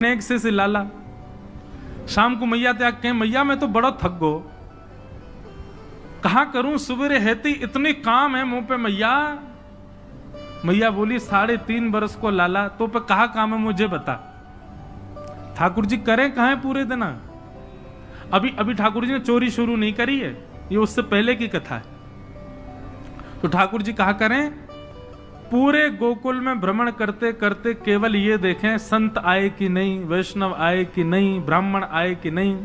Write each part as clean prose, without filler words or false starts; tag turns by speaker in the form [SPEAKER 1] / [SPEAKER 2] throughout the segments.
[SPEAKER 1] नेक से लाला शाम को मैया त्याग कहें मैया मैं तो बड़ा थक गो, कहा करूं सुबेरे हेती इतने काम है मुंह पे मैया। मैया बोली 3.5 बरस को लाला तो पे कहा काम है मुझे बता। ठाकुर जी करें कहा है पूरे दिन? अभी ठाकुर जी ने चोरी शुरू नहीं करी है, ये उससे पहले की कथा है। तो ठाकुर जी कहा करें पूरे गोकुल में भ्रमण करते करते केवल ये देखें संत आए कि नहीं, वैष्णव आए कि नहीं, ब्राह्मण आए कि नहीं।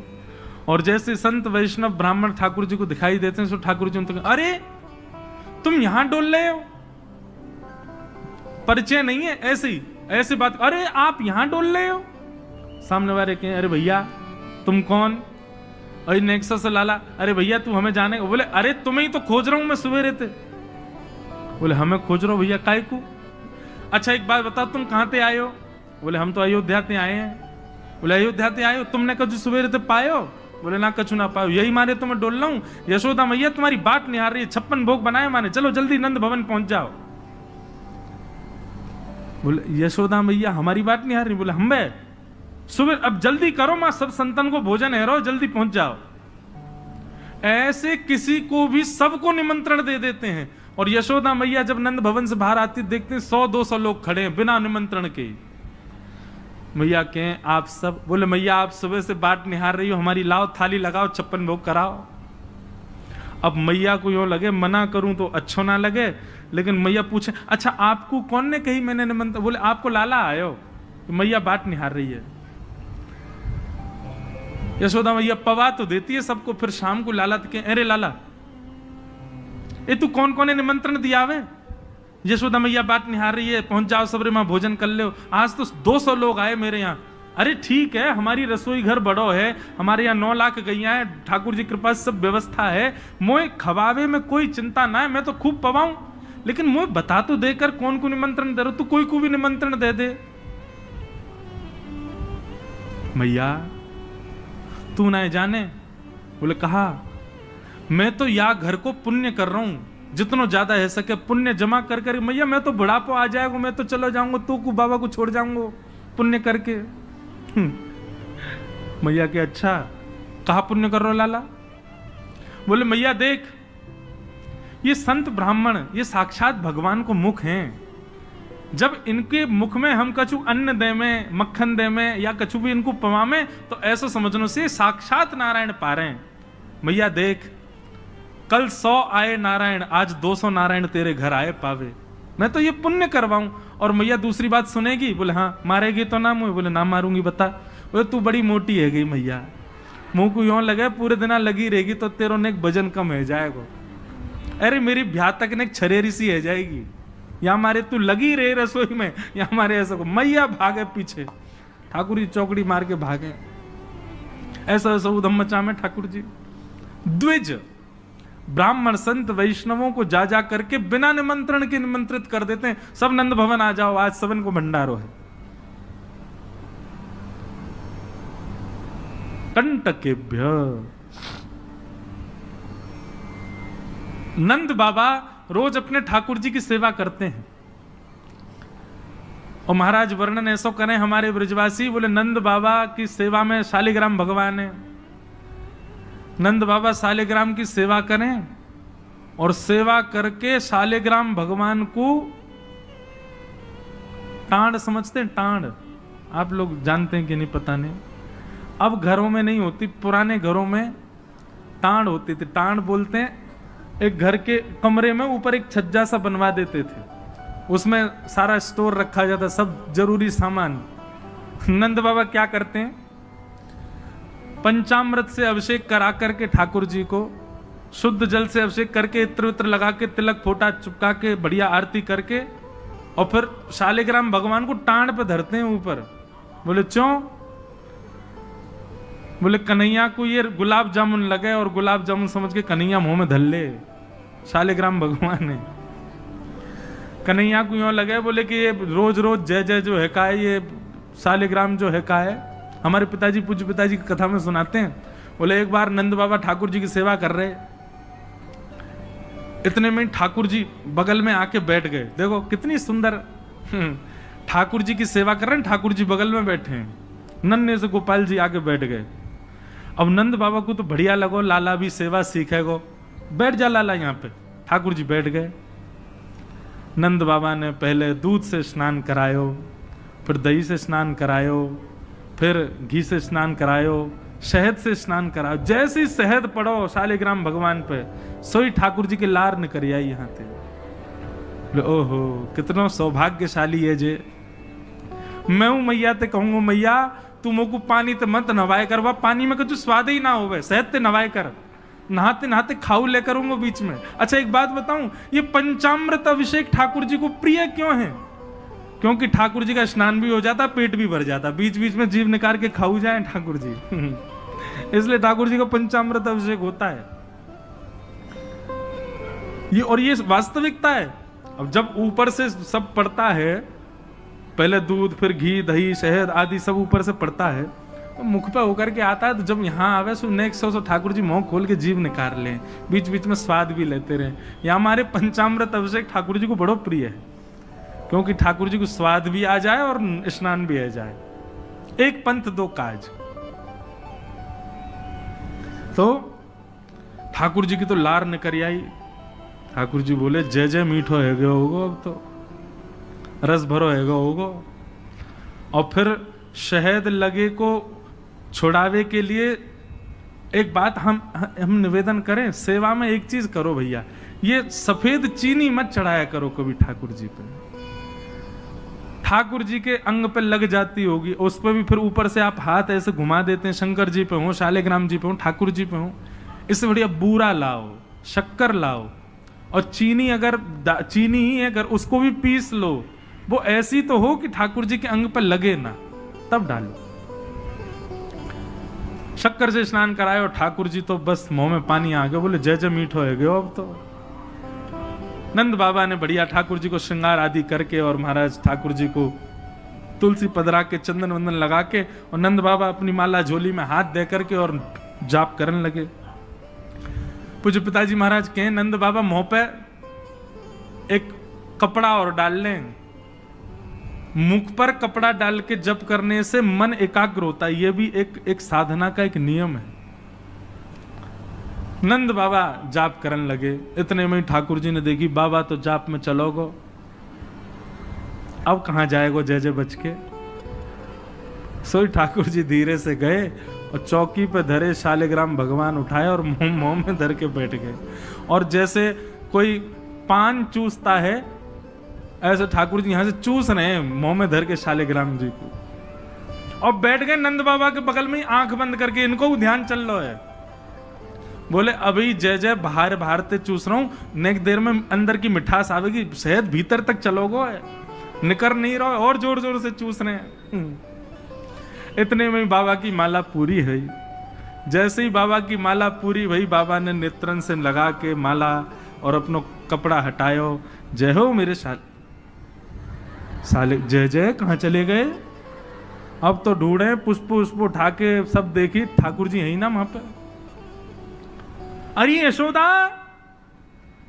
[SPEAKER 1] और जैसे संत वैष्णव ब्राह्मण ठाकुर जी को दिखाई देते हैं तो ठाकुर जी उनको अरे तुम यहां डोल रहे हो, परिचय नहीं है ऐसी बात, अरे आप यहां डोल रहे हो। सामने वाले कहें अरे भैया तुम कौन? अरे नेक्सस से लाला, अरे भैया तू हमें जाने। बोले अरे तुम्हें ही तो खोज रहा हूं मैं सवेरे से। बोले हमें खोज रहा हो भैया काय को? अच्छा एक बात बताओ तुम कहां से आए हो? बोले हम तो अयोध्या से आए हैं। बोले अयोध्या से आए हो, तुमने कछु सवेरे से पाए हो? बोले ना कछु ना पायो, यही मारे तो मैं डोल रहा हूं। यशोदा मैया तुम्हारी बात नहीं आ रही है, 56 भोग बनाए माने, चलो जल्दी नंद भवन पहुंच जाओ। बोले यशोदा मैया हमारी बात नहीं आ रही। बोले हम बे सुबह अब जल्दी करो मां, सब संतन को भोजन है रो, जल्दी पहुंच जाओ। ऐसे किसी को भी सबको निमंत्रण दे देते हैं। और यशोदा मैया जब नंद भवन से बाहर आती देखते हैं 100-200 लोग खड़े हैं बिना निमंत्रण के। मैया कहें आप सब? बोले मैया आप सुबह से बाट निहार रही हो हमारी, लाओ थाली लगाओ 56 भोग कराओ। अब मैया को यूं लगे मना करूं तो अच्छा ना लगे, लेकिन मैया पूछे अच्छा आपको कौन ने कही मैंने निमंत्रण? बोले आपको लाला आयो। तो मैया बाट निहार रही है। यशोदा मैया पवा तो देती है सबको, फिर शाम को लाला तो कहे अरे लाला ये तू कौन कौन ने निमंत्रण दिया वे? यशोदा मैया बात निहार रही है, पहुंच जाओ सबरे मां भोजन कर लो। आज तो 200 लोग आए मेरे यहाँ। अरे ठीक है हमारी रसोई घर बड़ो है, हमारे यहाँ 9 लाख गैया है, ठाकुर जी के पास सब व्यवस्था है, मोए खवावे में कोई चिंता ना है, मैं तो खूब पवाऊं, लेकिन मोए बता तो देकर कौन को निमंत्रण दे रहे हो? तू कोई को भी निमंत्रण दे दे। मैया तू ना जाने। बोले कहा मैं तो या घर को पुण्य कर रहा हूं, जितना ज्यादा है सके पुण्य जमा कर कर। मैया मैं तो बुढ़ापा आ जाएगा, मैं तो चला जाऊंगा, तू को बाबा को छोड़ जाऊंगा पुण्य करके। मैया के अच्छा कहा पुण्य कर रहे हो लाला? बोले मैया देख ये संत ब्राह्मण ये साक्षात भगवान को मुख हैं, जब इनके मुख में हम कछु अन्न दे में, मक्खन दे में या कछु भी इनको पवामे तो ऐसा समझने से साक्षात नारायण पा रहे हैं। मैया देख कल 100 आए नारायण, आज 200 नारायण तेरे घर आए पावे, मैं तो ये पुण्य करवाऊं। और मैया दूसरी बात सुनेगी? बोले हाँ मारेगी तो ना मुझे? बोले ना मारूंगी बता। बोले तू बड़ी मोटी है गई मैया, मुंह को यूं लगे पूरे दिन लगी रहेगी तो तेरो ने एक वजन कम है जाएगा। अरे मेरी ब्याह तक ने छरेरी सी है जाएगी, या मारे तू लगी रहे रसोई में या मारे ऐसा को। मैया भागे पीछे, ठाकुर जी चौकड़ी मार के भागे। ऐसा ऐसा उधम मचा में ठाकुर जी द्विज ब्राह्मण संत वैष्णवों को जा जा करके बिना निमंत्रण के निमंत्रित कर देते हैं। सब नंद भवन आ जाओ, आज सबन को भंडारो है। कंटकेभ्य नंद बाबा रोज अपने ठाकुर जी की सेवा करते हैं। और महाराज वर्णन ऐसा करें हमारे ब्रजवासी, बोले नंद बाबा की सेवा में शालिग्राम भगवान है। नंद बाबा शालिग्राम की सेवा करें और सेवा करके शालिग्राम भगवान को टांड समझते हैं। टांड आप लोग जानते हैं कि नहीं पता नहीं, अब घरों में नहीं होती, पुराने घरों में टांड होती थी। टांड बोलते हैं एक घर के कमरे में ऊपर एक छज्जा सा बनवा देते थे, उसमें सारा स्टोर रखा जाता, सब जरूरी सामान। नंद बाबा क्या करते हैं पंचामृत से अभिषेक करा करके ठाकुर जी को शुद्ध जल से अभिषेक करके इत्र वित्र लगा के तिलक फोटा चुपका के बढ़िया आरती करके और फिर शालिग्राम भगवान को टांड पे धरते हैं ऊपर। बोले क्यों? बोले कन्हैया को ये गुलाब जामुन लगे और गुलाब जामुन समझ के कन्हैया मुंह में धर ले। शालिग्राम भगवान ने कन्हैया को यूं लगे बोले कि ये रोज रोज जय जय जो है का है, ये शालिग्राम जो है का है। हमारे पिताजी पूज्य पिताजी की कथा में सुनाते हैं, बोले एक बार नंद बाबा ठाकुर जी की सेवा कर रहे, इतने में ठाकुर जी बगल में आके बैठ गए। देखो कितनी सुंदर ठाकुर जी की सेवा कर रहे हैं, ठाकुर जी बगल में बैठे हैं। नन्हे से गोपाल जी आके बैठ गए। अब नंद बाबा को तो बढ़िया लगो, लाला भी सेवा सीखेगो, बैठ जा लाला यहाँ पे। ठाकुर जी बैठ गए। नंद बाबा ने पहले दूध से स्नान करायो, फिर दही से स्नान करायो, फिर घी से स्नान करायो, शहद से स्नान करायो। जैसे ही शहद पड़ो शालिग्राम भगवान पे, सोई ठाकुर जी के लार न करिया यहाँ थे। ओहो कितना सौभाग्यशाली है जे। मैं हूं मैया ते कहूंगा मैया तू मोको पानी ते मत नवाए कर, पानी में कुछ स्वाद ही ना होवे, शहद ते नवाए कर, नहाते नहाते खाऊ ले करूंगा बीच में। अच्छा एक बात बताऊं, ये पंचामृत अभिषेक ठाकुर जी को प्रिय क्यों है? क्योंकि ठाकुर जी का स्नान भी हो जाता, पेट भी भर जाता, बीच बीच में जीभ निकाल के खाऊ जाए ठाकुर जी इसलिए ठाकुर जी का पंचामृत अभिषेक होता है ये, और ये वास्तविकता है। अब जब ऊपर से सब पड़ता है, पहले दूध फिर घी दही शहद आदि सब ऊपर से पड़ता है, तो मुख पे होकर के आता है, तो जब यहाँ आवे so next so Thakur ji मुंह खोल के जीभ निकाल लें, बीच बीच में स्वाद भी लेते रहे। या हमारे पंचामृत अभिषेक ठाकुर जी को बड़ो प्रिय है, क्योंकि ठाकुर जी को स्वाद भी आ जाए और स्नान भी आ जाए। एक पंथ दो काज। तो ठाकुर जी की तो लार न करी आई। ठाकुर जी बोले जय जय मीठो है गयो होगो, अब तो रस भरो है गयो होगो। और फिर शहद लगे को छुड़ावे के लिए एक बात हम निवेदन करें, सेवा में एक चीज करो भैया, ये सफेद चीनी मत चढ़ाया करो कभी ठाकुर जी पे। ठाकुर जी के अंग पे लग जाती होगी, उस पर भी फिर ऊपर से आप हाथ ऐसे घुमा देते हैं, शंकर जी पे हो, शालिग्राम जी पे हो, ठाकुर जी पे हो। इससे बढ़िया बूरा लाओ, शक्कर लाओ, और चीनी अगर चीनी ही अगर उसको भी पीस लो, वो ऐसी तो हो कि ठाकुर जी के अंग पर लगे ना, तब डालो। शक्कर से स्नान कराए और ठाकुर जी तो बस मुंह में पानी आ गया, बोले जय जय मीठो है गयो अब तो। नंद बाबा ने बढ़िया ठाकुर जी को श्रृंगार आदि करके और महाराज ठाकुर जी को तुलसी पधरा के चंदन वंदन लगा के, और नंद बाबा अपनी माला झोली में हाथ दे करके और जाप करने लगे। पूज्य पिताजी महाराज कहें नंद बाबा मुंह पे एक कपड़ा और डाल लें, मुख पर कपड़ा डाल के जप करने से मन एकाग्र होता है, यह भी एक साधना का एक नियम है। नंद बाबा जाप करने लगे। इतने में ठाकुर जी ने देखी बाबा तो जाप में चलोगो, अब कहां जाएगो जय जय बच के। सोई ठाकुर जी धीरे से गए और चौकी पे धरे शालिग्राम भगवान उठाए और मुंह में धर के बैठ गए, और जैसे कोई पान चूसता है ऐसे ठाकुर जी यहां से चूस रहे हैं मुंह में धर के शालिग्राम जी को, और बैठ गए नंद बाबा के बगल में ही आंख बंद करके। इनको ध्यान चल रहा है, बोले अभी जय जय बाहर बाहर ते चूस रहा हूं, नेक देर में अंदर की मिठास आवेगी, शहद भीतर तक चलोगो, निकर नहीं रहो, और जोर जोर से चूस रहे हैं। इतने में बाबा की माला पूरी है। जैसे ही बाबा की माला पूरी भई, बाबा ने नेत्रन से लगा के माला और अपनो कपड़ा हटायो। जय हो मेरे साले जय जय कहां चले गए? अब तो ढूंढे, पुष्प पुष्प उठा के सब देखी, ठाकुर जी यही ना वहां पे। अरे यशोदा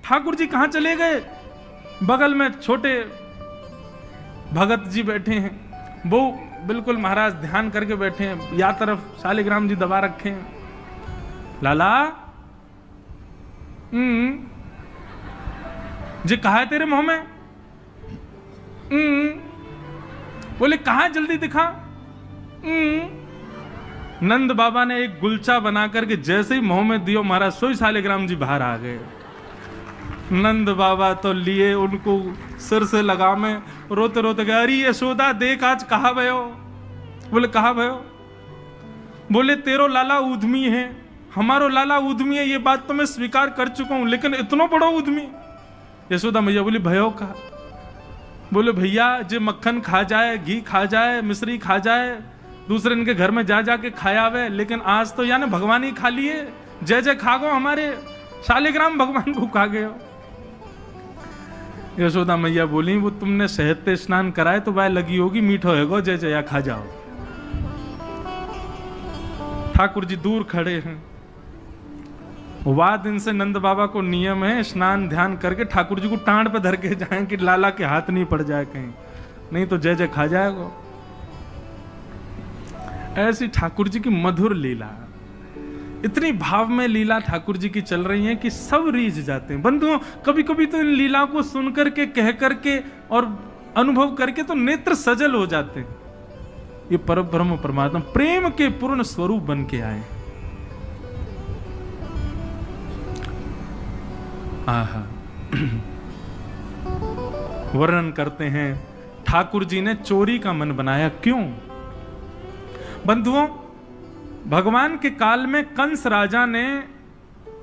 [SPEAKER 1] ठाकुर जी कहां चले गए? बगल में छोटे भगत जी बैठे हैं, वो बिल्कुल महाराज ध्यान करके बैठे हैं, या तरफ शालिग्राम जी दबा रखे हैं। लाला जी कहा है तेरे मुंह में? बोले कहा, जल्दी दिखा। नंद बाबा ने एक गुलचा बना करके जैसे ही मुंह में दियो, महाराज सोई शालिग्राम जी बाहर आ गए। नंद बाबा तो लिए उनको सिर से लगा में, रोते रोते गए, अरे यशोदा देख आज कहा भयो? बोले कहा भयो? बोले तेरो लाला उद्यमी है, हमारो लाला उद्यमी है, ये बात तो मैं स्वीकार कर चुका हूं, लेकिन इतना बड़ा उद्यमी? यशोदा मैया बोली भयो का? बोले भैया जे मक्खन खा जाए, घी खा जाए, मिश्री खा जाए, दूसरे इनके घर में जा जाके खाया आवे, लेकिन आज तो यानी भगवान ही खा लिए, जय जय खा गो, हमारे शालिग्राम भगवान को खा गए हो। यशोदा मैया बोली वो तुमने शहद पे स्नान कराए तो वह लगी होगी, मीठो है गो, जय जय खा जाओ। ठाकुर जी दूर खड़े हैं। वाह दिन से नंद बाबा को नियम है स्नान ध्यान करके ठाकुर जी को टांड पे धर के जाए कि लाला के हाथ नहीं पड़ जाए कहीं, नहीं तो जय जय खा जाएगा। ऐसी ठाकुर जी की मधुर लीला, इतनी भाव में लीला ठाकुर जी की चल रही है कि सब रीझ जाते हैं। बंधुओं, कभी कभी तो इन लीला को सुन करके, कह करके और अनुभव करके तो नेत्र सजल हो जाते हैं। ये परब्रह्म परमात्मा प्रेम के पूर्ण स्वरूप बन के आए। आहा, वर्णन करते हैं ठाकुर जी ने चोरी का मन बनाया। क्यों? बंधुओं, भगवान के काल में कंस राजा ने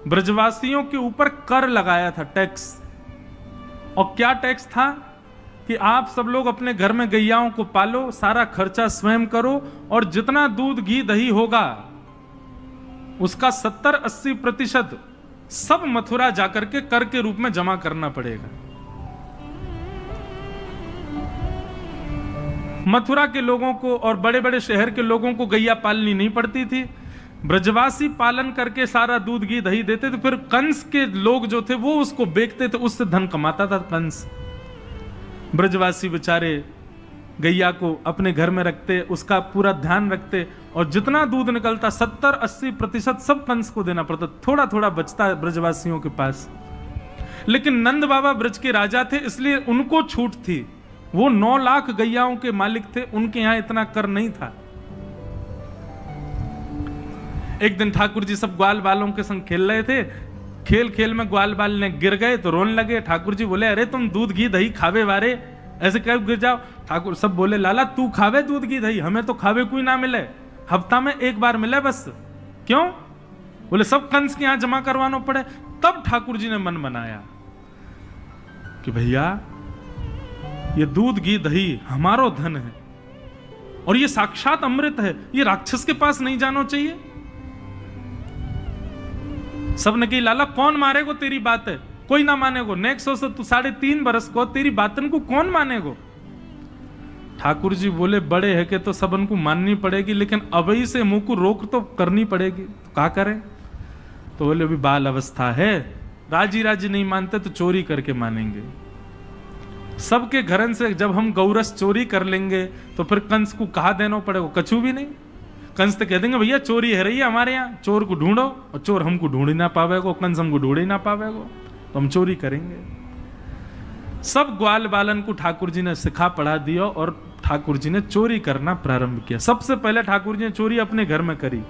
[SPEAKER 1] ब्रजवासियों के ऊपर कर लगाया था, टैक्स। और क्या टैक्स था कि आप सब लोग अपने घर में गैयाओं को पालो, सारा खर्चा स्वयं करो, और जितना दूध घी दही होगा उसका 70-80% सब मथुरा जाकर के कर के रूप में जमा करना पड़ेगा। मथुरा के लोगों को और बड़े बड़े शहर के लोगों को गैया पालनी नहीं पड़ती थी, ब्रजवासी पालन करके सारा दूध घी दही देते थे। फिर कंस के लोग जो थे वो उसको बेचते थे, उससे धन कमाता था कंस। ब्रजवासी बेचारे गैया को अपने घर में रखते, उसका पूरा ध्यान रखते, और जितना दूध निकलता 70-80% सब कंस को देना पड़ता। थोड़ा थोड़ा बचता ब्रजवासियों के पास। लेकिन नंद बाबा ब्रज के राजा थे, इसलिए उनको छूट थी। वो 9 लाख गैयाओं के मालिक थे, उनके यहां इतना कर नहीं था। एक दिन ठाकुर जी सब ग्वाल बालों के संग खेल रहे थे। खेल खेल में ग्वाल बाल ने गिर गए तो रोने लगे। ठाकुर जी बोले, अरे तुम दूध घी दही खावे वारे, ऐसे कब गिर जाओ? ठाकुर सब बोले, लाला तू खावे दूध घी दही, हमें तो खावे कोई ना मिले, हफ्ता में एक बार मिले बस। क्यों? बोले सब कंस के यहां जमा करवाना पड़े। तब ठाकुर जी ने मन बनाया कि भैया ये दूध घी दही हमारो धन है, और ये साक्षात अमृत है, ये राक्षस के पास नहीं जाना चाहिए। सबने कही, लाला कौन मारेगो तेरी बात है? कोई ना मानेगो। नेक्स्ट हो तू 3.5 बरस को तेरी बातन को कौन मानेगो? ठाकुर जी बोले, बड़े है के तो सबन को माननी पड़ेगी, लेकिन अभी से मुंह को रोक तो करनी पड़ेगी। तो क्या करें? तो बोले अभी बाल अवस्था है, राजी राजी नहीं मानते तो चोरी करके मानेंगे। सबके घरन से जब हम गौरस चोरी कर लेंगे तो फिर कंस को कहा देना पड़ेगा? कछु भी नहीं। कंस तो कह देंगे, भैया चोरी है रही है हमारे यहाँ, चोर को ढूंढो, और चोर हमको ढूंढ ही ना पावेगो, कंस हमको ढूंढ ही ना पावेगो, तो हम चोरी करेंगे। सब ग्वाल बालन को ठाकुर जी ने सिखा पढ़ा दिया, और ठाकुर जी ने चोरी करना प्रारंभ किया। सबसे पहले ठाकुर जी ने चोरी अपने घर में करी।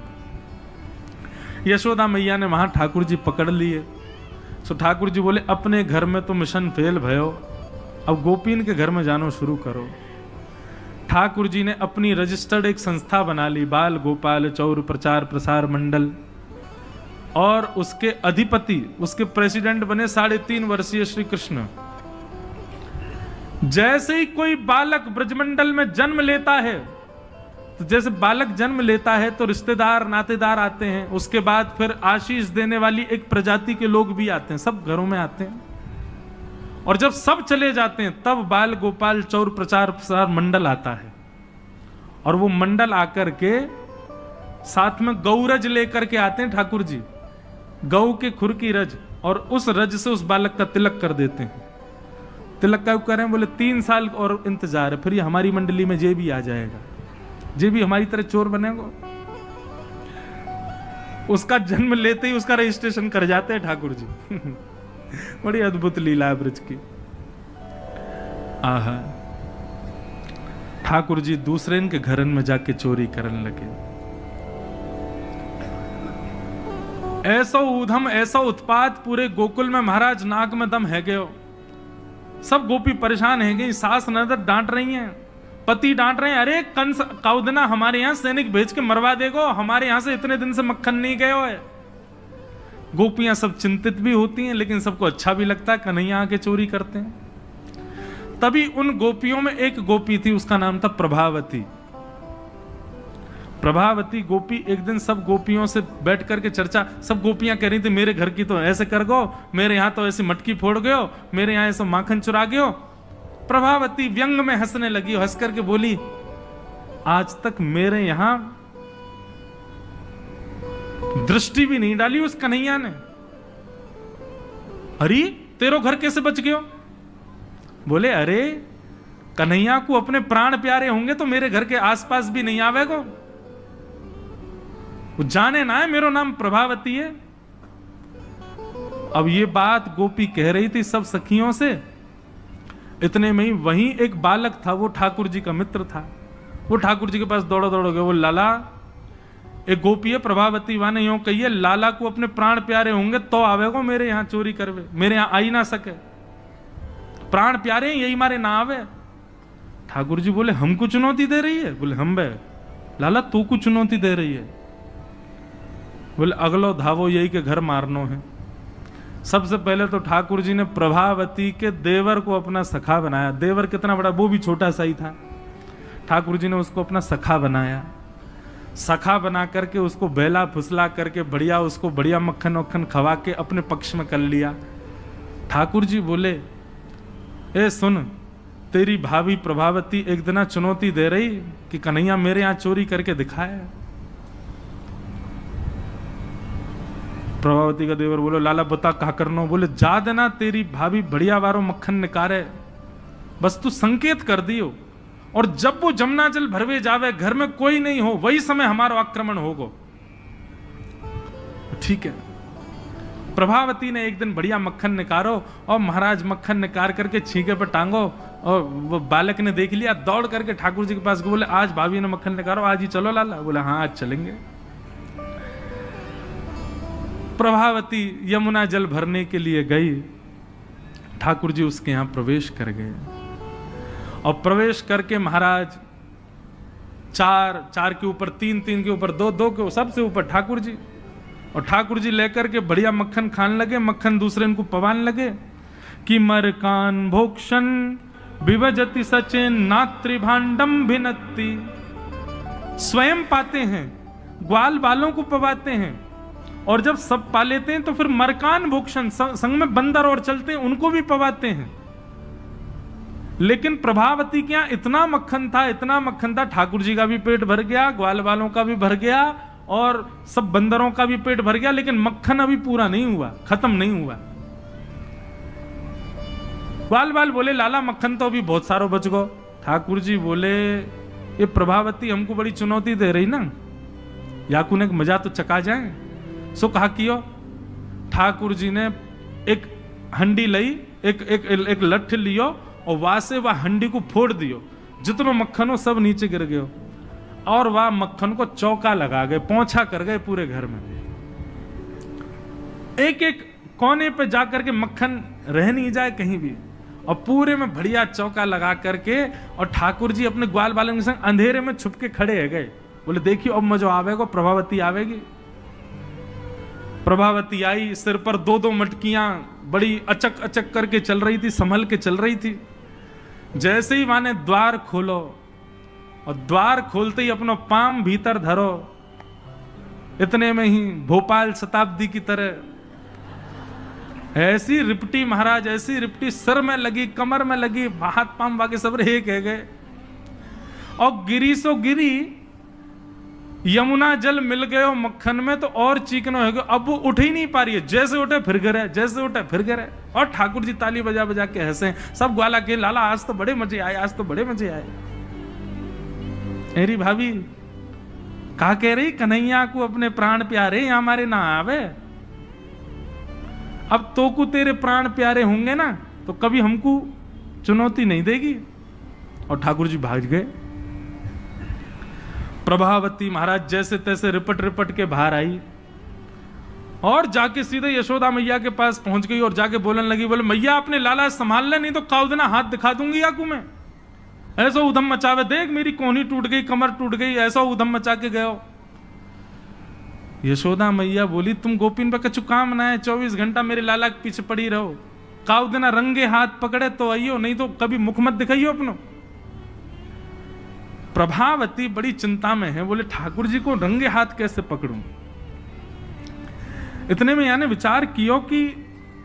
[SPEAKER 1] यशोदा मैया ने वहां ठाकुर जी पकड़ लिए। सो ठाकुर जी बोले, अपने घर में तो मिशन फेल भयो, अब गोपीन के घर में जानो शुरू करो। ठाकुर जी ने अपनी रजिस्टर्ड एक संस्था बना ली, बाल गोपाल चौर प्रचार प्रसार मंडल, और उसके अधिपति, उसके प्रेसिडेंट बने 3.5 वर्षीय श्री कृष्ण। जैसे ही कोई बालक ब्रजमंडल में जन्म लेता है, तो जैसे बालक जन्म लेता है तो रिश्तेदार नातेदार आते हैं, उसके बाद फिर आशीष देने वाली एक प्रजाति के लोग भी आते हैं, सब घरों में आते हैं। और जब सब चले जाते हैं तब बाल गोपाल चौर प्रचार प्रसार मंडल आता है, और वो मंडल आकर के साथ में गौरज लेकर के आते हैं ठाकुर जी, गौ के खुर की रज, और उस रज से उस बालक का तिलक कर देते हैं। तिलक का करें? बोले 3 साल और इंतजार है, फिर ये हमारी मंडली में जे भी आ जाएगा, जे भी हमारी तरह चोर बनेगा। उसका जन्म लेते ही उसका रजिस्ट्रेशन कर जाते हैं ठाकुर जी। बड़ी अद्भुत लीला है ब्रज की। आहा, ठाकुर जी दूसरे के घरन में जाके चोरी करने लगे। ऐसा ऊधम, ऐसा उत्पात पूरे गोकुल में, महाराज नाक में दम है गयो। सब गोपी परेशान है गई, सास नजर डांट रही हैं, पति डांट रहे हैं, अरे कंस काउदना हमारे यहां सैनिक भेज के मरवा देगो, हमारे यहां से इतने दिन से मक्खन नहीं गयो है। गोपियां सब चिंतित भी होती हैं, लेकिन सबको अच्छा भी लगता है, कन्हैया आके चोरी करते हैं। तभी उन गोपियों में एक गोपी थी, उसका नाम था प्रभावती। प्रभावती गोपी एक दिन सब गोपियों से बैठ करके चर्चा, सब गोपियां कह रही थी, मेरे घर की तो ऐसे कर गो, मेरे यहां तो ऐसी मटकी फोड़ गयो, मेरे यहां ऐसा माखन चुरा गयो। प्रभावती व्यंग में हंसने लगी, हंस करके बोली, आज तक मेरे यहां दृष्टि भी नहीं डाली उस कन्हैया ने। अरे तेरो घर कैसे बच गयो? बोले, अरे कन्हैया को अपने प्राण प्यारे होंगे तो मेरे घर के आसपास भी नहीं आवेगो। वो जाने ना है मेरो नाम प्रभावती है। अब ये बात गोपी कह रही थी सब सखियों से। इतने में ही वहीं एक बालक था, वो ठाकुर जी का मित्र था। वो ठाकुर जी के पास दौड़ो दौड़ो गए, वो लाला एक गोपी है प्रभावती वाने यूं कहिए, लाला को अपने प्राण प्यारे होंगे तो आवेगो मेरे यहाँ चोरी करवे, मेरे यहाँ आई ना सके, प्राण प्यारे यही मारे ना आवे। ठाकुर जी बोले हमको चुनौती दे रही है? बोले हम बे लाला तू को चुनौती दे रही है? बोले अगलो धावो यही के घर मारनो है। सबसे पहले तो ठाकुर जी ने प्रभावती के देवर को अपना सखा बनाया। देवर कितना बड़ा, वो भी छोटा सा ही था। ठाकुर जी ने उसको अपना सखा बनाया। सखा बना करके उसको बेला फुसला करके बढ़िया उसको बढ़िया मक्खन वक्खन खवा के अपने पक्ष में कर लिया। ठाकुर जी बोले ए सुन, तेरी भाभी प्रभावती एक दिन चुनौती दे रही कि कन्हैया मेरे यहाँ चोरी करके दिखाया। प्रभावती का देवर बोलो लाला बता कहा करनो? बोले जा देना तेरी भाभी बढ़िया वारो मक्खन निकारे, बस तू संकेत कर दियो, और जब वो जमुना जल भरवे जावे घर में कोई नहीं हो वही समय हमारा आक्रमण होगो। ठीक है। प्रभावती ने एक दिन बढ़िया मक्खन निकारो और महाराज मक्खन निकाल करके छींके पर टांगो, और वो बालक ने देख लिया, दौड़ करके ठाकुर जी के पास बोले आज भाभी ने मक्खन निकालो, आज ही चलो लाला। बोले हाँ आज चलेंगे। प्रभावती यमुना जल भरने के लिए गई। ठाकुर जी उसके यहां प्रवेश कर गए, और प्रवेश करके महाराज चार के ऊपर तीन के ऊपर दो के सबसे ऊपर ठाकुर जी, और ठाकुर जी लेकर के बढ़िया मक्खन खाने लगे। मक्खन दूसरे इनको पवान लगे कि मरकान भोक्षण विभजति सचेन नात्री भांडम भिन्नति। स्वयं पाते हैं, ग्वाल बालों को पवाते हैं, और जब सब पा लेते हैं तो फिर मरकान भोक्षण संग में बंदर और चलते हैं उनको भी पवाते हैं। लेकिन प्रभावती के यहां इतना मक्खन था, ठाकुर जी का भी पेट भर गया, ग्वाल वालों का भी भर गया, और सब बंदरों का भी पेट भर गया, लेकिन मक्खन अभी पूरा नहीं हुआ, खत्म नहीं हुआ। ग्वाल बाल बोले लाला मक्खन तो अभी बहुत सारो बच गो। ठाकुर जी बोले ये प्रभावती हमको बड़ी चुनौती दे रही ना, याकू ने मजा तो चका जाए। सो कहा कियो। ठाकुर जी ने एक हंडी लई, एक लठ लियो, और वहां से वह हंडी को फोड़ दियो, जितनो मक्खन हो सब नीचे गिर गयो, और वह मक्खन को चौका लगा गए, पोंछा कर गए पूरे घर में। एक कोने पे जाकर के मक्खन रह नहीं जाए कहीं भी, और पूरे में बढ़िया चौका लगा करके, और ठाकुर जी अपने ग्वाल बालन के संग अंधेरे में छुप के खड़े है गए। बोले देखियो अब मजो आवेगा, प्रभावती आवेगी। प्रभावती आई, सिर पर दो मटकियां बड़ी अचक करके चल रही थी, संभल के चल रही थी। जैसे ही माने द्वार खोलो, और द्वार खोलते ही अपना पाम भीतर धरो, इतने में ही भोपाल शताब्दी की तरह ऐसी रिपटी महाराज, ऐसी रिपटी सिर में लगी, कमर में लगी, हाथ पाम बाकी सब रहे कह गए। और गिरी सो गिरी, यमुना जल मिल गए हो मक्खन में तो और चीकनो हो गया। अब वो उठ ही नहीं पा रही है, जैसे उठे फिर गिरे, जैसे उठे फिर गिरे। और ठाकुर जी ताली बजा बजा के हंसे, सब ग्वाला के लाला आज तो बड़े मजे आए, आज तो बड़े मजे आए। मेरी भाभी कहा कह रही कन्हैया को अपने प्राण प्यारे यहाँ हमारे ना आवे। अब तो को तेरे प्राण प्यारे होंगे ना तो कभी हमको चुनौती नहीं देगी। और ठाकुर जी भाग गए। प्रभावती महाराज जैसे तैसे रिपट के बाहर आई, और जाके सीधे यशोदा मैया के पास पहुंच गई, और जाके बोलने लगी, बोले मैया अपने लाला संभाल ले, नहीं तो काउदना हाथ दिखा दूंगी याकू में। ऐसा उधम मचावे, देख मेरी कोहनी टूट गई, कमर टूट गई, ऐसा उधम मचा के गयो। यशोदा मैया बोली तुम गोपिन पे कछु काम ना है, 24 घंटा मेरे लाला के पीछे पड़ी रहो, काउदना रंगे हाथ पकड़े तो आइयो, नहीं तो कभी मुख मत दिखाइयो अपनो। प्रभावती बड़ी चिंता में है, बोले ठाकुर जी को रंगे हाथ कैसे पकड़ूं। इतने में यानी विचार कियो कि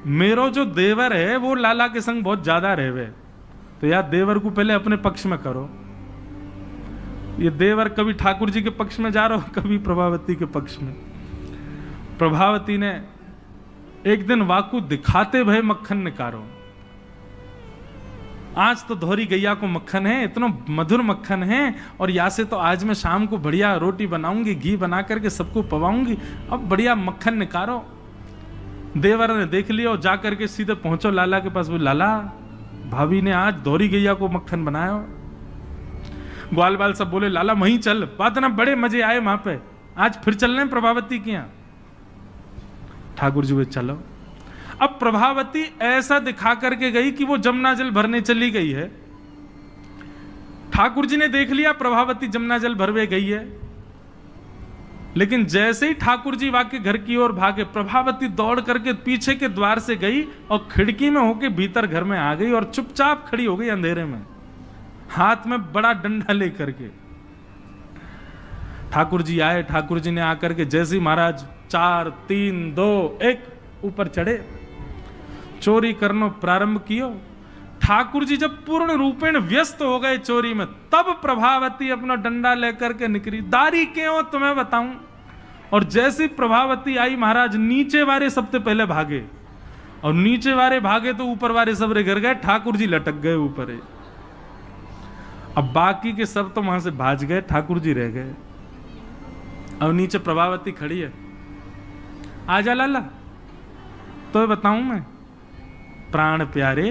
[SPEAKER 1] मेरो जो देवर है वो लाला के संग बहुत ज्यादा रहवे, तो यार देवर को पहले अपने पक्ष में करो। ये देवर कभी ठाकुर जी के पक्ष में जा रहा हो, कभी प्रभावती के पक्ष में। प्रभावती ने एक दिन वाकु दिखाते भय मक्खन निकारो, आज तो धोरी गैया को मक्खन है, इतना मधुर मक्खन है, और यहाँ से तो आज मैं शाम को बढ़िया रोटी बनाऊंगी, घी बना करके सबको पवाऊंगी, अब बढ़िया मक्खन निकालो। देवर ने देख लिया और जा करके सीधे पहुंचो लाला के पास। वो लाला, भाभी ने आज धोरी गैया को मक्खन बनाया। ग्वाल बाल सब बोले लाला वहीं चल, बात ना बड़े मजे आए वहां पे, आज फिर चल रहे हैं प्रभावती के यहाँ। ठाकुर जी वे चलो। अब प्रभावती ऐसा दिखा करके गई कि वो जमुना जल भरने चली गई है। ठाकुर जी ने देख लिया प्रभावती जमुना जल भरवे गई है, लेकिन जैसे ही ठाकुर जी वाके घर की ओर भागे, प्रभावती दौड़ करके पीछे के द्वार से गई और खिड़की में होके भीतर घर में आ गई और चुपचाप खड़ी हो गई अंधेरे में, हाथ में बड़ा डंडा लेकर के। ठाकुर जी आए। ठाकुर जी ने आकर के जैसे ही महाराज 4 3 2 1 ऊपर चढ़े, चोरी करना प्रारंभ कियो। ठाकुर जी जब पूर्ण रूपेण व्यस्त हो गए चोरी में, तब प्रभावती अपना डंडा लेकर के निकली। दारी क्यों तुम्हें बताऊं। और जैसी प्रभावती आई, महाराज नीचे वाले सबसे पहले भागे, और नीचे वाले भागे तो ऊपर वाले सबरे गिर गए, ठाकुर जी लटक गए ऊपर। अब बाकी के सब तो वहां से भाज गए, ठाकुर जी रह गए। अब नीचे प्रभावती खड़ी है। आजा लाला, तो बताऊं मैं, प्राण प्यारे,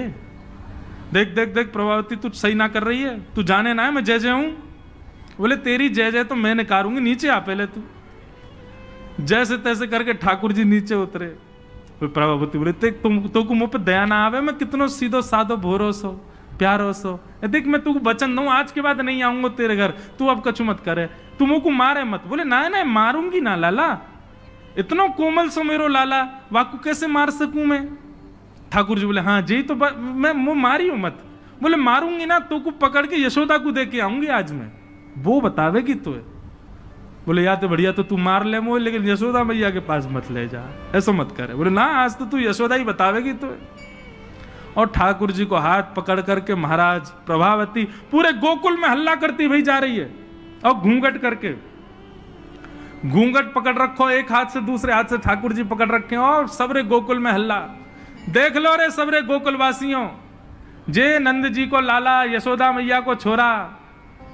[SPEAKER 1] देख देख देख प्रभावती तू सही ना कर रही है, तू जाने ना है मैं जय जय हूं। बोले तेरी जय जय तो मैं निकारूंगी, नीचे आ पहले तू। जैसे तैसे करके ठाकुर जी नीचे उतरे। प्रभावती बोले तो मुंह पे दया ना आवे, मैं कितनो सीधो साधो भोरो सो प्यारो सो, देख मैं तू वचन दूं आज के बाद नहीं आऊंगा तेरे घर, तू अब कछु मत करे, तू मुंह को मारे मत। बोले ना ना मारूंगी ना लाला, इतना कोमल सो मेरो लाला, वाकू कैसे मार सकूं मैं। ठाकुर जी बोले हाँ जी, तो मैं मारी हूं मत। बोले मारूंगी ना तो को पकड़ के यशोदा को दे के आऊंगी आज मैं, वो बतावेगी तो। बोले या तो बढ़िया, तो तू मार ले मोह, लेकिन यशोदा मैया के पास मत ले जा, ऐसा मत करे। बोले ना आज तो तू यशोदा ही बतावेगी तो। और ठाकुर जी को हाथ पकड़ करके महाराज प्रभावती पूरे गोकुल में हल्ला करती हुई जा रही है, और घूंघट करके, घूंघट पकड़ रखो एक हाथ से, दूसरे हाथ से ठाकुर जी पकड़ रखे, और सबरे गोकुल में हल्ला। देख लो रे सबरे गोकुल वासियों, जे नंद जी को लाला, यशोदा मैया को छोरा,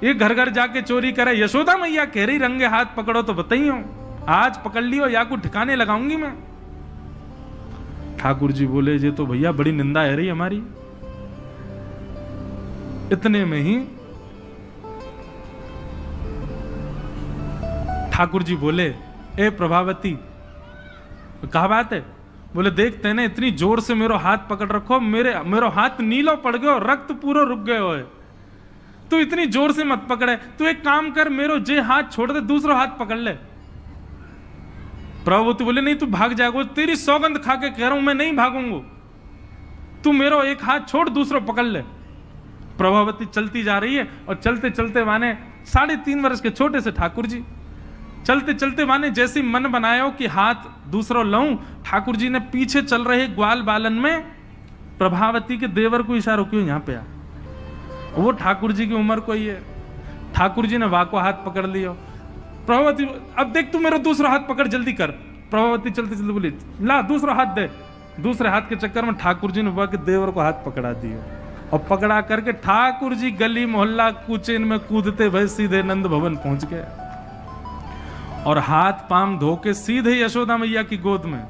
[SPEAKER 1] ये घर घर जाके चोरी करे। यशोदा मैया कह रही रंगे हाथ पकड़ो तो बताइयो, आज पकड़ लियो या को ठिकाने लगाऊंगी मैं। ठाकुर जी बोले जे तो भैया बड़ी निंदा है रही हमारी। इतने में ही ठाकुर जी बोले ए प्रभावती, कहा बात है। बोले देखते ने इतनी जोर से मेरो हाथ पकड़ रखो, मेरो हाथ नीलो पड़ गयो, रक्त पूरा रुक गयो है, तू इतनी जोर से मत पकड़े, तू एक काम कर, मेरो जे हाथ छोड़ दे, दूसरा हाथ पकड़ ले। प्रभावती बोले नहीं तू भाग जाएगा, तेरी सौगंध खा के कह रहा हूं मैं नहीं भागूंगा, तू मेरो एक हाथ छोड़ दूसरा पकड़ ले। प्रभावती चलती जा रही है, और चलते चलते माने 3.5 वर्ष के छोटे से ठाकुर जी चलते चलते माने जैसे मन बनायो कि हाथ दूसरा लाऊं, ठाकुर जी ने पीछे चल रहे ग्वाल बालन में प्रभावती के देवर को इशारा क्यों यहाँ पे आ, वो ठाकुर जी की उम्र कोई है। ठाकुर जी ने वाको हाथ पकड़ लिया। प्रभावती अब देख तू मेरा दूसरा हाथ पकड़, जल्दी कर। प्रभावती चलते चलते बोली ला दूसरा हाथ दे। दूसरे हाथ के चक्कर में ठाकुर जी ने वह के देवर को हाथ पकड़ा दिया, और पकड़ा करके ठाकुर जी गली मोहल्ला कूचेन में कूदते भय सीधे नंद भवन पहुंच गए, और हाथ पाम धो के सीधे यशोदा मैया की गोद में।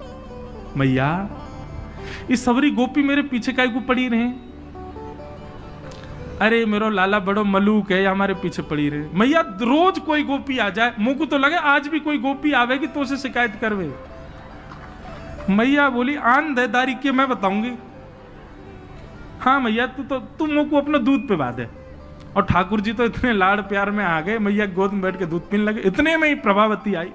[SPEAKER 1] मैया इस सबरी गोपी मेरे पीछे काहे को पड़ी रहे, अरे मेरो लाला बड़ो मलूक है, हमारे पीछे पड़ी रहे। मैया रोज कोई गोपी आ जाए, मुंह को तो लगे आज भी कोई गोपी आवेगी तो उसे शिकायत करवे। मैया बोली आन देदारी के मैं बताऊंगी। हाँ मैया तू मुंह को अपना दूध पिला दे। और ठाकुर जी तो इतने लाड़ प्यार में आ गए, मैया गोद में बैठ के दूध पीने लगे। इतने में ही प्रभावती आई।